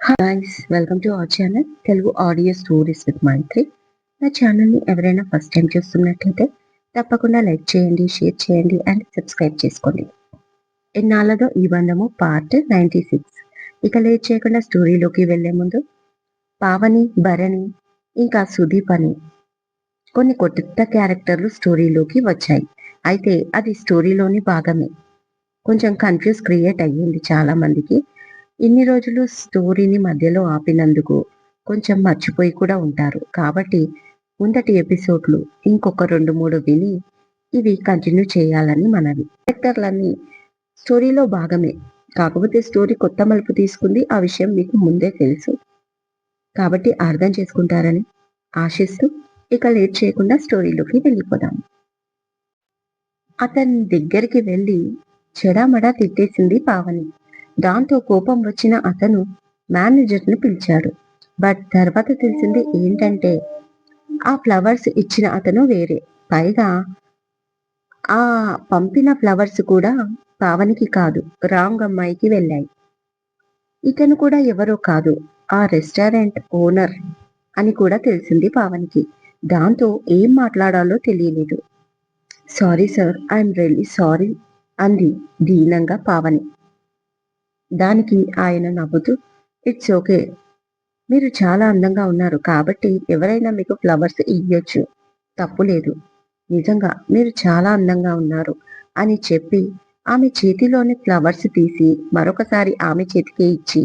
Guys, welcome to our channel Telugu audio stories with Maitri. నా ఛానల్ని ఎవరైనా ఫస్ట్ టైం చూస్తున్నట్లయితే తప్పకుండా లైక్ చేయండి, షేర్ చేయండి అండ్ సబ్స్క్రైబ్ చేసుకోండి. ఎన్నాళ్ళదో ఈ బంధము పార్ట్ 96. ఇక లేట్ చేయకుండా స్టోరీలోకి వెళ్లే ముందు పావని, భరణి ఇంకా సుదీప్ అని కొన్ని కొత్త క్యారెక్టర్లు స్టోరీలోకి వచ్చాయి. అయితే అది స్టోరీలోని భాగమే. కొంచెం కన్ఫ్యూజ్ క్రియేట్ అయ్యింది చాలా మందికి. ఇన్ని రోజులు స్టోరీని మధ్యలో ఆపినందుకు కొంచెం మర్చిపోయి కూడా ఉంటారు. కాబట్టి ముందటి ఎపిసోడ్లు ఇంకొక 2-3 విని ఇవి కంటిన్యూ చేయాలని మనవి. క్యారెక్టర్లన్నీ స్టోరీలో భాగమే, కాకపోతే స్టోరీ కొత్త మలుపు తీసుకుంది. ఆ విషయం మీకు ముందే తెలుసు, కాబట్టి అర్థం చేసుకుంటారని ఆశిస్తూ ఇక లేట్ చేయకుండా స్టోరీలోకి వెళ్ళిపోదాం. అతని దగ్గరికి వెళ్ళి చెడామడా తిట్టేసింది పావని. దాంతో కోపం వచ్చిన అతను మేనేజర్ని పిలిచాడు. బట్ తర్వాత తెలిసింది ఏంటంటే ఆ ఫ్లవర్స్ ఇచ్చిన అతను వేరే. పైగా ఆ పంపిన ఫ్లవర్స్ కూడా పావనికి కాదు, రాంగ్ అమ్మాయికి వెళ్ళాయి. ఇతను కూడా ఎవరో కాదు, ఆ రెస్టారెంట్ ఓనర్ అని కూడా తెలిసింది పావనికి. దాంతో ఏం మాట్లాడాలో తెలియలేదు. Sorry sir, I'm really sorry అంది దీనంగా పావని. దానికి ఆయన నవ్వుతూ, ఇట్స్ ఓకే, మీరు చాలా అందంగా ఉన్నారు కాబట్టి ఎవరైనా మీకు ఫ్లవర్స్ ఇయ్యొచ్చు, తప్పు లేదు. నిజంగా మీరు చాలా అందంగా ఉన్నారు అని చెప్పి ఆమె చేతిలోని ఫ్లవర్స్ తీసి మరొకసారి ఆమె చేతికి ఇచ్చి,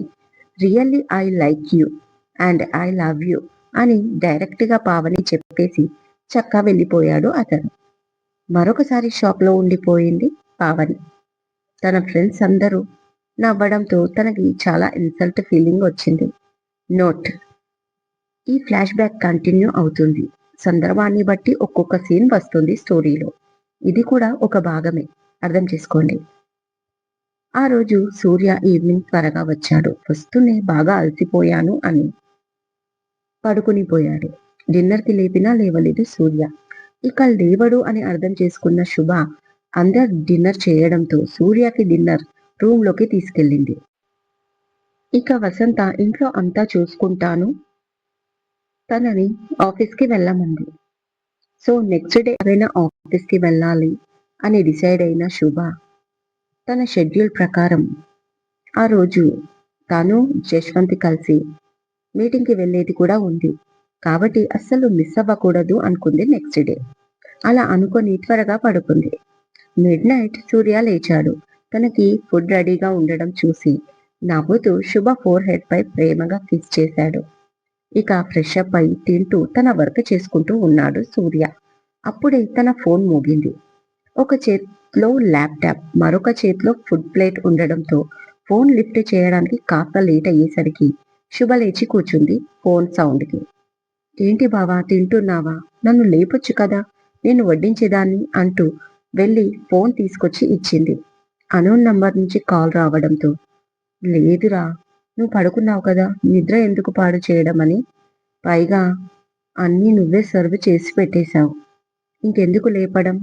really I like you and I love you అని డైరెక్ట్గా పావని చెప్పేసి చక్కా వెళ్ళిపోయాడు అతను. మరొకసారి షాప్లో ఉండిపోయింది పావని. తన ఫ్రెండ్స్ అందరూ నవ్వడంతో తనకి చాలా ఇన్సల్ట్ ఫీలింగ్ వచ్చింది. నోట్: ఈ ఫ్లాష్ బ్యాక్ కంటిన్యూ అవుతుంది. సందర్భాన్ని బట్టి ఒక్కొక్క సీన్ వస్తుంది స్టోరీలో. ఇది కూడా ఒక భాగమే, అర్థం చేసుకోండి. ఆ రోజు సూర్య ఈవినింగ్ త్వరగా వచ్చాడు. వస్తూనే బాగా అలసిపోయాను అని పడుకుని పోయాడు. డిన్నర్కి లేపినా లేవలేదు సూర్య. ఇక లేవడు అని అర్థం చేసుకున్న శుభ అందరు డిన్నర్ చేయడంతో సూర్యకి డిన్నర్ రూమ్లోకి తీసుకెళ్ళింది. ఇక వసంత ఇంట్లో అంతా చూసుకుంటాను, తనని ఆఫీస్కి వెళ్ళమంది. సో నెక్స్ట్ డే ఎవరైనా ఆఫీస్కి వెళ్ళాలి అని డిసైడ్ అయిన శుభ తన షెడ్యూల్ ప్రకారం ఆ రోజు తాను జశ్వంత్ కలిసి మీటింగ్కి వెళ్ళేది కూడా ఉంది. కాబట్టి అస్సలు మిస్ అవ్వకూడదు అనుకుంది నెక్స్ట్ డే. అలా అనుకొని త్వరగా పడుకుంది. మిడ్ నైట్ సూర్య లేచాడు. తనకి ఫుడ్ రెడీగా ఉండడం చూసి నవ్వుతూ శుభ ఫోర్ హెడ్ పై ప్రేమగా కిస్ చేశాడు. ఇక ఫ్రెష్ అప్ అయి తింటూ తన వర్క్ చేసుకుంటూ ఉన్నాడు సూర్య. అప్పుడే తన ఫోన్ మోగింది. ఒక చేతిలో ల్యాప్టాప్, మరొక చేతిలో ఫుడ్ ప్లేట్ ఉండడంతో ఫోన్ లిఫ్ట్ చేయడానికి కాస్త లేట్ అయ్యేసరికి శుభ లేచి కూర్చుంది ఫోన్ సౌండ్కి. ఏంటి బావా, తింటున్నావా? నన్ను లేపొచ్చు కదా, నేను వడ్డించేదాన్ని అంటూ వెళ్ళి ఫోన్ తీసుకొచ్చి ఇచ్చింది. అనోన్ నంబర్ నుంచి కాల్ రావడంతో, లేదురా, నువ్వు పడుకున్నావు కదా, నిద్ర ఎందుకు పాడు చేయడం అని, పైగా అన్నీ నువ్వే సర్వ్ చేసి పెట్టేశావు, ఇంకెందుకు లేపడం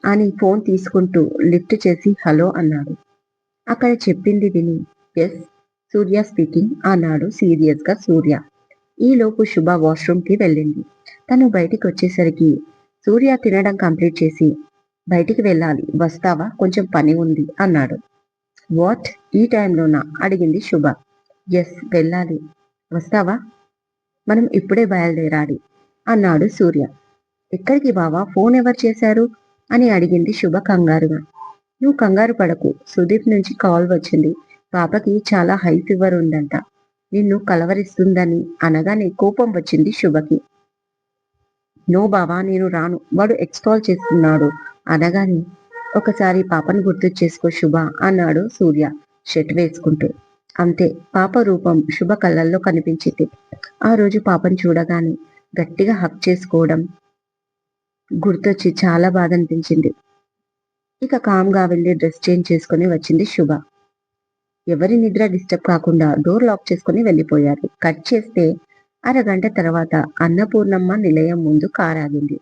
అని ఫోన్ తీసుకుంటూ లిఫ్ట్ చేసి హలో అన్నాడు. అక్కడ చెప్పింది విని, ఎస్ సూర్య స్పీకింగ్ అన్నాడు సీరియస్గా సూర్య. ఈలోపు శుభ వాష్రూమ్కి వెళ్ళింది. తను బయటికి వచ్చేసరికి సూర్య తినడం కంప్లీట్ చేసి, బయటికి వెళ్ళాలి, వస్తావా, కొంచెం పని ఉంది అన్నాడు. వాట్, ఈ టైంలోనా అడిగింది శుభ. ఎస్ వెళ్ళాలి, వస్తావా, మనం ఇప్పుడే బయలుదేరాలి అన్నాడు సూర్య. ఎక్కడికి బావా, ఫోన్ ఎవరు చేశారు అని అడిగింది శుభ కంగారుగా. నువ్వు కంగారు పడకు, సుదీప్ నుంచి కాల్ వచ్చింది, పాపకి చాలా హై ఫీవర్ ఉందంట, నిన్ను కలవరిస్తుందని అనగానే కోపం వచ్చింది శుభకి. నో బావా, నేను రాను, వాడు ఎక్స్ట్రాల్ చేస్తున్నాడు అనగానే ఒకసారి పాపను గుర్తు చేసుకో శుభ అన్నాడు సూర్య షర్ట్ వేసుకుంటూ. అంతే, పాప రూపం శుభ కళ్ళల్లో కనిపించింది. ఆ రోజు పాపను చూడగానే గట్టిగా హక్ చేసుకోవడం గుర్తొచ్చి చాలా బాధ అనిపించింది. ఇక కామ్గా వెళ్ళి డ్రెస్ చేంజ్ చేసుకుని వచ్చింది శుభ. ఎవరి నిద్ర డిస్టర్బ్ కాకుండా డోర్ లాక్ చేసుకుని వెళ్ళిపోయారు. కట్ చేస్తే అరగంట తర్వాత అన్నపూర్ణమ్మ నిలయం ముందు కార్ ఆగింది.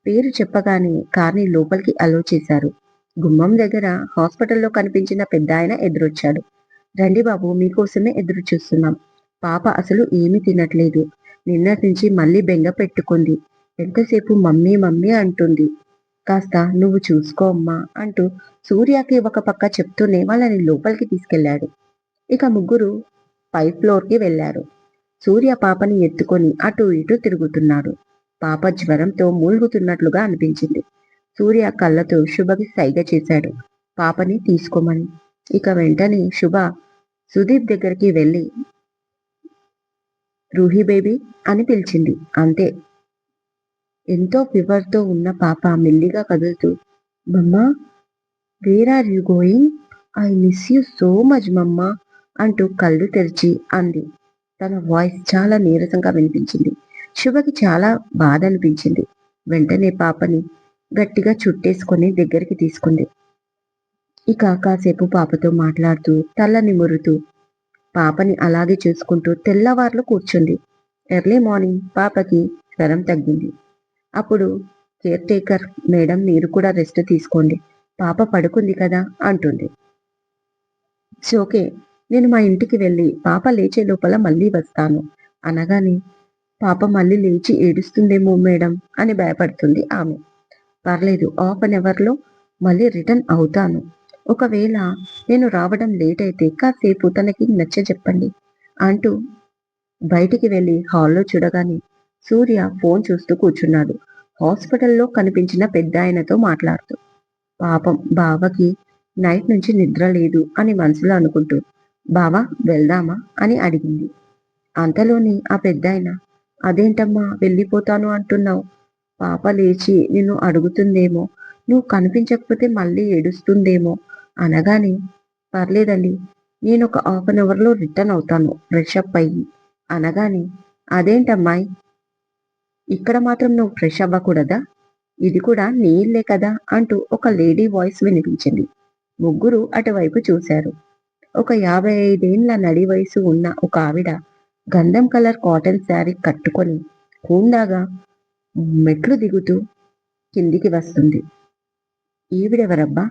పేరు చెప్పగానే కార్ని లోపలికి అలో చేశారు. గుమ్మం దగ్గర హాస్పిటల్లో కనిపించిన పెద్దాయన ఎదురొచ్చాడు. రండి బాబు, మీకోసమే ఎదురు చూస్తున్నాం. పాప అసలు ఏమీ తినట్లేదు. నిన్నటి నుంచి మళ్ళీ బెంగ పెట్టుకుంది. ఎంతసేపు మమ్మీ మమ్మీ అంటుంది. కాస్త నువ్వు చూసుకో అమ్మా అంటూ సూర్యకి ఒక పక్క చెప్తూనే వాళ్ళని లోపలికి తీసుకెళ్లాడు. ఇక ముగ్గురు పై ఫ్లోర్‌కి వెళ్లారు. సూర్య పాపని ఎత్తుకొని అటూ ఇటూ తిరుగుతున్నాడు. పాప జ్వరంతో మూల్గుతున్నట్లుగా అనిపించింది. సూర్య కళ్ళతో శుభకి సైగ చేశాడు పాపని తీసుకోమని. ఇక వెంటనే శుభ సుదీప్ దగ్గరికి వెళ్ళి రూహీ బేబీ అని పిలిచింది. అంతే. ఎంతో ఫీవర్‌తో ఉన్న పాప మెల్లిగా కదులుతూ mamma where are you going? I miss you so much mamma అంటూ కళ్ళు తెరిచి అంది. తన వాయిస్ చాలా నీరసంగా వినిపించింది. శుభకి చాలా బాధ అనిపించింది. వెంటనే పాపని గట్టిగా చుట్టేసుకొని దగ్గరికి తీసుకుంది. ఇక కాసేపు పాపతో మాట్లాడుతూ తల నిమురుతూ పాపని అలాగే చూసుకుంటూ తెల్లవార్లు కూర్చుంది. ఎర్లీ మార్నింగ్ పాపకి జ్వరం తగ్గింది. అప్పుడు కేర్ టేకర్ మేడం మీరు కూడా రెస్ట్ తీసుకోండి. పాప పడుకుంది కదా అంటుంది. It's okay. నేను మా ఇంటికి వెళ్ళి పాప లేచే లోపల మళ్ళీ వస్తాను అనగానే పాప మళ్ళీ లేచి ఏడుస్తుందేమో మేడం అని భయపడుతుంది ఆమె. పర్లేదు, హాఫ్ అన్ అవర్‌లో మళ్ళీ రిటర్న్ అవుతాను. ఒకవేళ నేను రావడం లేట్ అయితే కాసేపు తనకి నచ్చజెప్పండి అంటూ బయటికి వెళ్ళి హాల్‌లో చూడగానే సూర్య ఫోన్ చూస్తూ కూర్చున్నాడు. హాస్పిటల్‌లో కనిపించిన పెద్దాయనతో మాట్లాడుతూ. పాపం బావకి నైట్ నుంచి నిద్ర లేదు అని మనసులో అనుకుంటూ బావా వెళ్దామా అని అడిగింది. అంతలోని ఆ పెద్దాయన అదేంటమ్మా వెళ్ళిపోతాను అంటున్నావు? పాప లేచి నిన్ను అడుగుతుందేమో, నువ్వు కనిపించకపోతే మళ్ళీ ఏడుస్తుందేమో అనగానే పర్లేదండి, నేనొక హాఫ్ అన్ అవర్‌లో రిటర్న్ అవుతాను ఫ్రెష్ అప్ అయ్యి అనగానే అదేంటమ్మాయ్ ఇక్కడ మాత్రం నువ్వు ఫ్రెష్ అవ్వకూడదా? ఇది కూడా నీ ఇల్లే కదా అంటూ ఒక లేడీ వాయిస్ వినిపించింది. ముగ్గురు అటువైపు చూశారు. ఒక 55 ఏండ్ల నడి వయసు ఉన్న ఒక ఆవిడ గంధం కలర్ కాటన్ శారీ కట్టుకొని హుందాగా మెట్లు దిగుతూ కిందికి వస్తుంది. ఈవిడెవరబ్బా?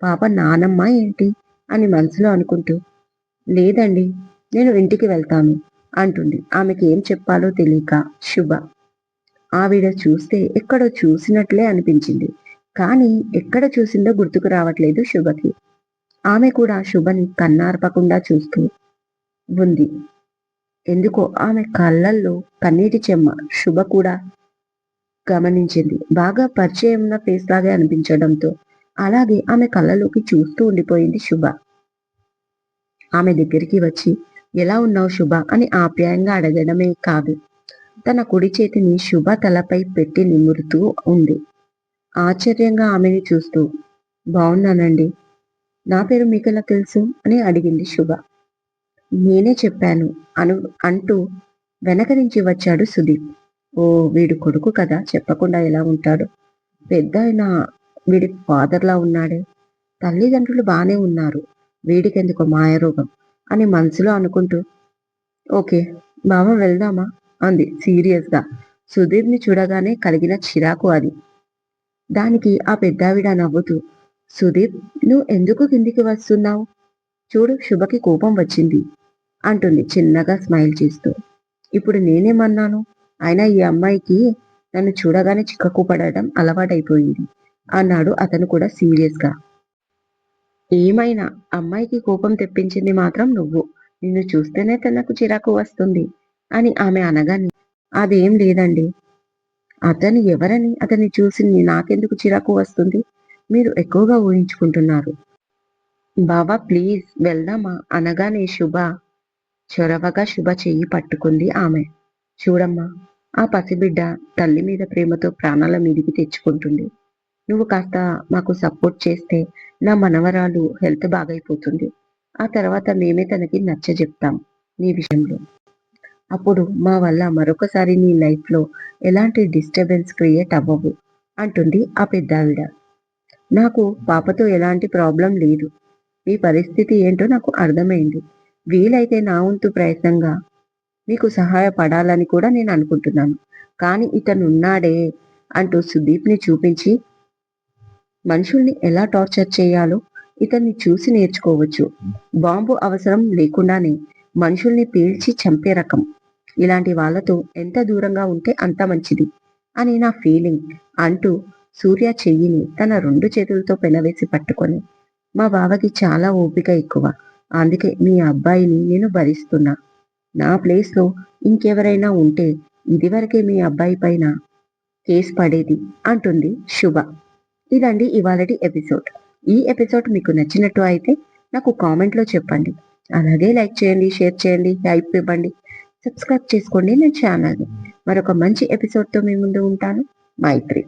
పాప నానమ్మ ఏంటి? అని మనసులో అనుకుంటూ లేదండి, నేను ఇంటికి వెళ్తాను అంటుంది. ఆమెకి ఏం చెప్పాలో తెలియక శుభ. ఆవిడ చూస్తే ఎక్కడో చూసినట్లే అనిపించింది. కానీ ఎక్కడ చూసిందో గుర్తుకు రావట్లేదు శుభకి. ఆమె కూడా శుభని కన్నార్పకుండా చూస్తూ ఉంది. ఎందుకో ఆమె కళ్ళల్లో కన్నీటి చెమ్మ శుభ కూడా గమనించింది. బాగా పరిచయం ఉన్న ఫేస్ లాగే అనిపించడంతో అలాగే ఆమె కళ్ళలోకి చూస్తూ ఉండిపోయింది శుభ. ఆమె దగ్గరికి వచ్చి ఎలా ఉన్నావు శుభ అని ఆప్యాయంగా అడగడమే కాదు, తన కుడి చేతిని శుభ తలపై పెట్టి నిమురుతూ ఉంది. ఆశ్చర్యంగా ఆమెని చూస్తూ బావున్నానండి. నా పేరు మీకెలా తెలుసు అని అడిగింది శుభ. నేనే చెప్పాను అను అంటూ వెనక నుంచి వచ్చాడు సుదీప్. ఓ వీడు కొడుకు కదా, చెప్పకుండా ఎలా ఉంటాడు? పెద్దాయన వీడి ఫాదర్‌లా ఉన్నాడే. తల్లిదండ్రులు బానే ఉన్నారు. వీడికెందుకో మాయరోగం అని మనసులో అనుకుంటూ ఓకే. బావ వెళ్దామా? అంది సీరియస్‌గా. సుధీర్‌ని చూడగానే కలిగిన చిరాకు అది. దానికి ఆ పెద్దావిడ నవ్వుతూ సుదీప్ నువ్వు ఎందుకు కిందికి వస్తున్నావు? చూడు శుభకి కోపం వచ్చింది అంటుంది చిన్నగా స్మైల్ చేస్తూ. ఇప్పుడు నేనేమన్నాను? అయినా ఈ అమ్మాయికి నన్ను చూడగానే చిక్కకు పడడం అలవాటైపోయింది అన్నాడు అతను కూడా సీరియస్‌గా. ఏమైనా అమ్మాయికి కోపం తెప్పించింది మాత్రం నువ్వు. నిన్ను చూస్తేనే తనకు చిరాకు వస్తుంది అని ఆమె అనగానే అదేం లేదండి. అతను ఎవరని అతన్ని చూసి నాకెందుకు చిరాకు వస్తుంది? మీరు ఎక్కువగా ఊహించుకుంటున్నారు. బావా ప్లీజ్ వెళ్దామా అనగానే చొరవగా శుభ చెయ్యి పట్టుకుంది ఆమె. చూడమ్మా, ఆ పసిబిడ్డ తల్లి మీద ప్రేమతో ప్రాణాల మీదికి తెచ్చుకుంటుంది. నువ్వు కాస్త మాకు సపోర్ట్ చేస్తే నా మనవరాలు హెల్త్ బాగైపోతుంది. ఆ తర్వాత మేమే తనకి నచ్చజెప్తాం నీ విషయంలో. అప్పుడు మా వల్ల మరొకసారి నీ లైఫ్‌లో ఎలాంటి డిస్టర్బెన్స్ క్రియేట్ అవ్వవు అంటుంది ఆ పెద్దావిడ. నాకు పాపతో ఎలాంటి ప్రాబ్లం లేదు. మీ పరిస్థితి ఏంటో నాకు అర్థమైంది. వీలైతే నా వంతు ప్రయత్నంగా మీకు సహాయపడాలని కూడా నేను అనుకుంటున్నాను. కానీ ఇతనున్నాడే అంటూ సుదీప్‌ని చూపించి మనుషుల్ని ఎలా టార్చర్ చేయాలో ఇతన్ని చూసి నేర్చుకోవచ్చు. బాంబు అవసరం లేకుండానే మనుషుల్ని పేల్చి చంపే రకం. ఇలాంటి వాళ్ళతో ఎంత దూరంగా ఉంటే అంత మంచిది అని నా ఫీలింగ్ అంటూ సూర్య చెయ్యిని తన 2 చేతులతో పెనవేసి పట్టుకొని, మా బావకి చాలా ఓపిక ఎక్కువ. అందుకే మీ అబ్బాయిని నేను భరిస్తున్నా. నా ప్లేస్‌లో ఇంకెవరైనా ఉంటే ఇదివరకే మీ అబ్బాయి పైన కేస్ పడేది అంటుంది శుభ. ఇదండి ఇవాళటి ఎపిసోడ్. ఈ ఎపిసోడ్ మీకు నచ్చినట్టు అయితే నాకు కామెంట్‌లో చెప్పండి. అలాగే లైక్ చేయండి, షేర్ చేయండి, హైప్ ఇవ్వండి. సబ్స్క్రైబ్ చేసుకోండి నా ఛానల్‌ని. మరొక మంచి ఎపిసోడ్‌తో మీ ముందు ఉంటాను. మైత్రి.